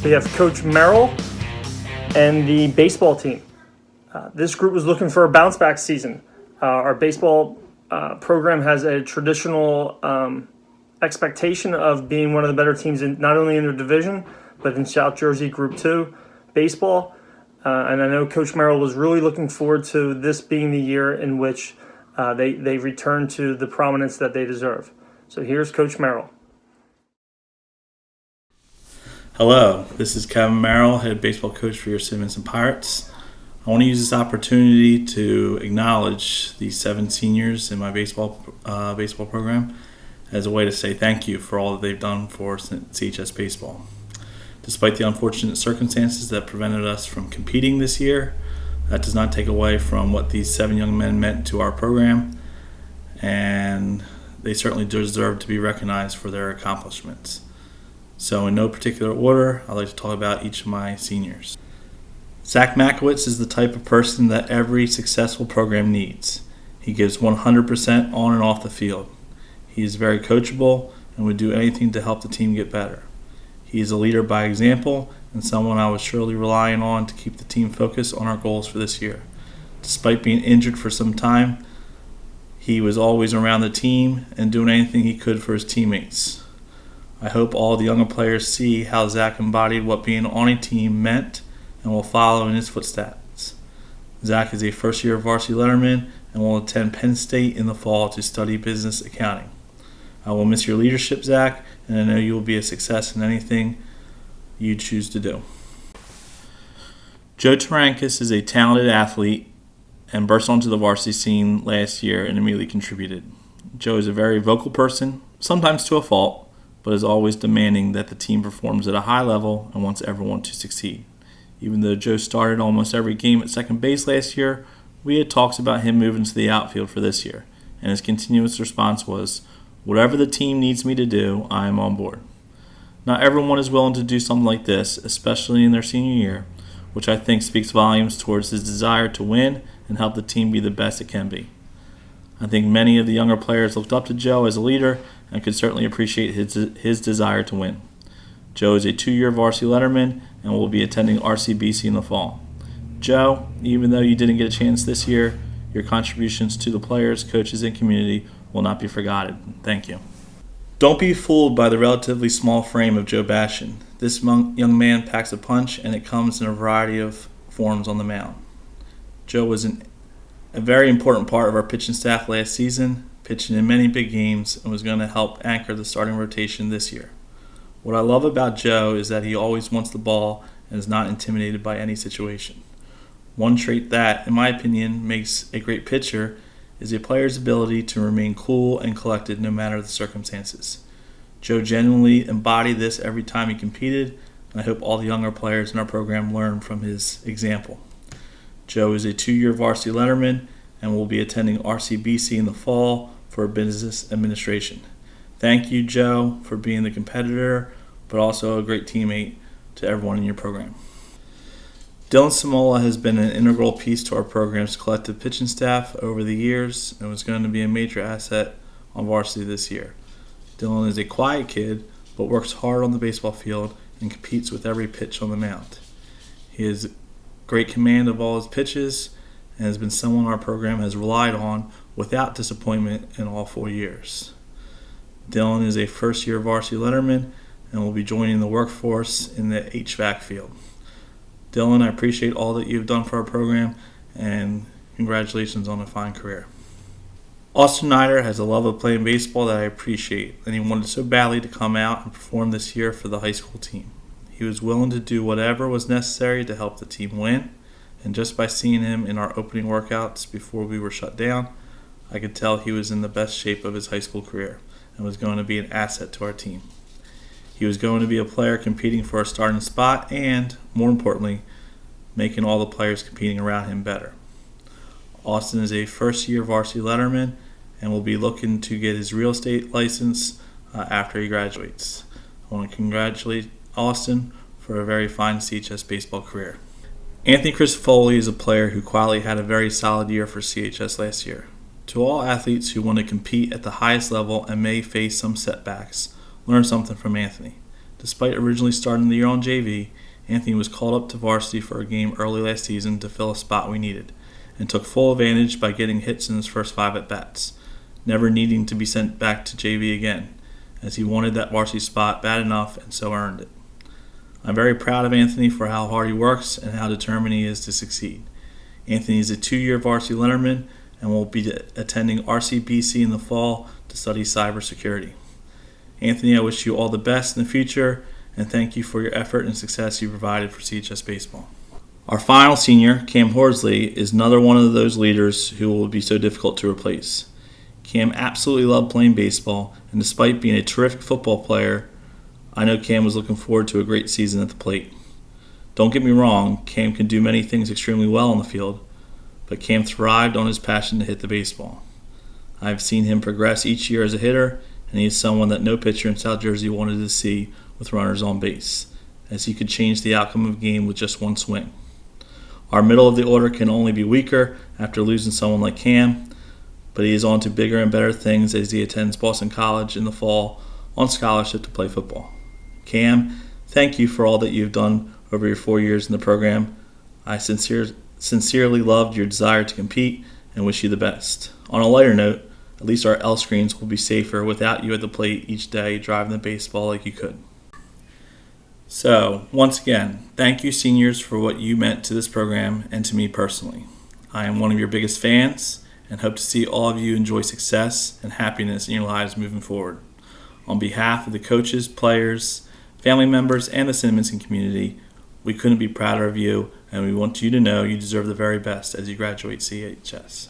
We have Coach Merrill and the baseball team. This group was looking for a bounce back season. Our baseball program has a traditional expectation of being one of the better teams in not only in their division, but in South Jersey Group 2 baseball. And I know Coach Merrill was really looking forward to this being the year in which they return to the prominence that they deserve. So here's Coach Merrill. Hello, this is Kevin Merrill, head baseball coach for your Simonson Pirates. I want to use this opportunity to acknowledge the 7 seniors in my baseball program as a way to say thank you for all that they've done for CHS baseball. Despite the unfortunate circumstances that prevented us from competing this year, that does not take away from what these 7 young men meant to our program, and they certainly deserve to be recognized for their accomplishments. So in no particular order, I'd like to talk about each of my seniors. Zach Makowitz is the type of person that every successful program needs. He gives 100% on and off the field. He is very coachable and would do anything to help the team get better. He is a leader by example and someone I was surely relying on to keep the team focused on our goals for this year. Despite being injured for some time, he was always around the team and doing anything he could for his teammates. I hope all the younger players see how Zach embodied what being on a team meant and will follow in his footsteps. Zach is a first-year varsity letterman and will attend Penn State in the fall to study business accounting. I will miss your leadership, Zach, and I know you will be a success in anything you choose to do. Joe Tarankis is a talented athlete and burst onto the varsity scene last year and immediately contributed. Joe is a very vocal person, sometimes to a fault, but is always demanding that the team performs at a high level and wants everyone to succeed. Even though Joe started almost every game at second base last year, we had talks about him moving to the outfield for this year, and his continuous response was, "Whatever the team needs me to do, I am on board." Not everyone is willing to do something like this, especially in their senior year, which I think speaks volumes towards his desire to win and help the team be the best it can be. I think many of the younger players looked up to Joe as a leader and could certainly appreciate his desire to win. Joe is a 2-year varsity letterman and will be attending RCBC in the fall. Joe, even though you didn't get a chance this year, your contributions to the players, coaches, and community will not be forgotten. Thank you. Don't be fooled by the relatively small frame of Joe Bastion. This young man packs a punch, and it comes in a variety of forms on the mound. Joe was a very important part of our pitching staff last season, pitching in many big games, and was going to help anchor the starting rotation this year. What I love about Joe is that he always wants the ball and is not intimidated by any situation. One trait that, in my opinion, makes a great pitcher is a player's ability to remain cool and collected no matter the circumstances. Joe genuinely embodied this every time he competed, and I hope all the younger players in our program learn from his example. Joe is a 2-year varsity letterman and will be attending RCBC in the fall for business administration. Thank you, Joe, for being the competitor, but also a great teammate to everyone in your program. Dylan Samoa has been an integral piece to our program's collective pitching staff over the years and was going to be a major asset on varsity this year. Dylan is a quiet kid, but works hard on the baseball field and competes with every pitch on the mound. He has great command of all his pitches and has been someone our program has relied on without disappointment in all 4 years. Dylan is a first-year varsity letterman and will be joining the workforce in the HVAC field. Dylan, I appreciate all that you've done for our program, and congratulations on a fine career. Austin Nyer has a love of playing baseball that I appreciate, and he wanted so badly to come out and perform this year for the high school team. He was willing to do whatever was necessary to help the team win, and just by seeing him in our opening workouts before we were shut down, I could tell he was in the best shape of his high school career and was going to be an asset to our team. He was going to be a player competing for a starting spot and, more importantly, making all the players competing around him better. Austin is a first-year varsity letterman and will be looking to get his real estate license after he graduates. I want to congratulate Austin for a very fine CHS baseball career. Anthony Foley is a player who quietly had a very solid year for CHS last year. To all athletes who want to compete at the highest level and may face some setbacks, learn something from Anthony. Despite originally starting the year on JV, Anthony was called up to varsity for a game early last season to fill a spot we needed, and took full advantage by getting hits in his first 5 at-bats, never needing to be sent back to JV again, as he wanted that varsity spot bad enough and so earned it. I'm very proud of Anthony for how hard he works and how determined he is to succeed. Anthony is a 2-year varsity letterman and will be attending RCBC in the fall to study cybersecurity. Anthony, I wish you all the best in the future, and thank you for your effort and success you provided for CHS Baseball. Our final senior, Cam Horsley, is another one of those leaders who will be so difficult to replace. Cam absolutely loved playing baseball, and despite being a terrific football player, I know Cam was looking forward to a great season at the plate. Don't get me wrong, Cam can do many things extremely well on the field, but Cam thrived on his passion to hit the baseball. I've seen him progress each year as a hitter, and he is someone that no pitcher in South Jersey wanted to see with runners on base, as he could change the outcome of a game with just one swing. Our middle of the order can only be weaker after losing someone like Cam, but he is on to bigger and better things as he attends Boston College in the fall on scholarship to play football. Cam, thank you for all that you've done over your 4 years in the program. I sincerely loved your desire to compete and wish you the best. On a lighter note, at least our L screens will be safer without you at the plate each day driving the baseball like you could. So, once again, thank you seniors for what you meant to this program and to me personally. I am one of your biggest fans and hope to see all of you enjoy success and happiness in your lives moving forward. On behalf of the coaches, players, family members, and the Cinnamon community, we couldn't be prouder of you, and we want you to know you deserve the very best as you graduate CHS.